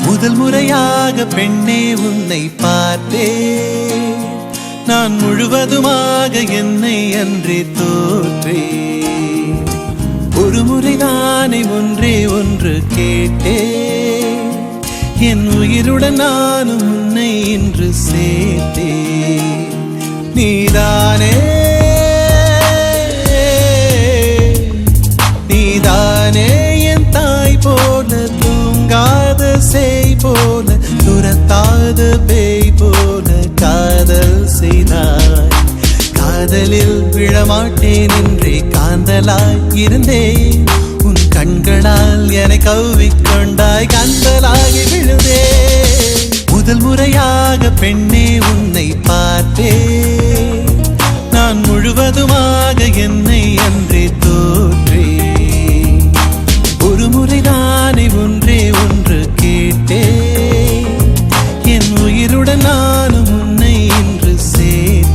முதல் முறையாக பெண்ணே உன்னை பார்த்தேன், நான் முழுவதுமாக என்னை அன்றே தோற்றேன். ஒரு முறைதானே ஒன்றே ஒன்று கேட்டேன், என் உயிருடன் நானும் உன்னை இன்று சேர்த்தேன். நீதானே நீதானே என் தாய் போல, தூங்காத சேய் போல, துரத்தாத பேய் போல காதல் செய்தாய். காதலில் விழமாட்டேன் என்றே காந்தலாய் இருந்தேன், உன் கண்களால் என்னை கவ்விக்கொண்டாய், காந்தலாகி விழுந்தேன். முதல் முறையாக பெண்ணே உன்னை பார்த்தேன், நான் முழுவதுமாக என்னை அன்றே தோற்றேன். ஒரு முறைதானே ஒன்றே ஒன்று கேட்டேன், என் உயிருடன் நானும் உன்னை இன்று சேர்த்தேன்.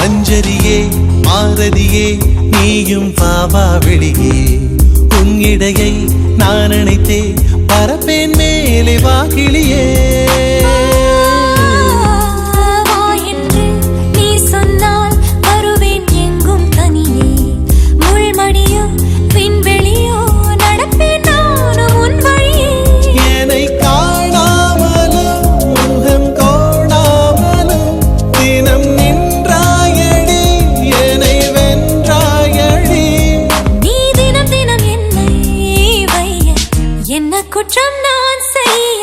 அஞ்சரியே மாரதியே நீயும் பாவா வெளியே, உன் இடையை நான் அணைத்தே பரப்பேன் மேலே வாகிலியே. குற்றம் நான் செய்ய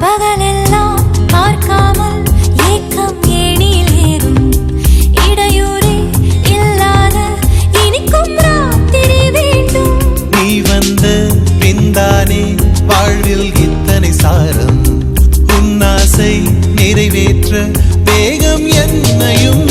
பகலெல்லாம் பார்க்காமல் ஏக்கம் ஏணியில் ஏறும், இடையூறே இல்லாத இனிக்கும் ராத்திரி வேண்டும். நீ வந்த பின்தானே வாழ்வில் இத்தனை சாரம், உன் ஆசை நிறைவேற்ற வேகம் என்னையும்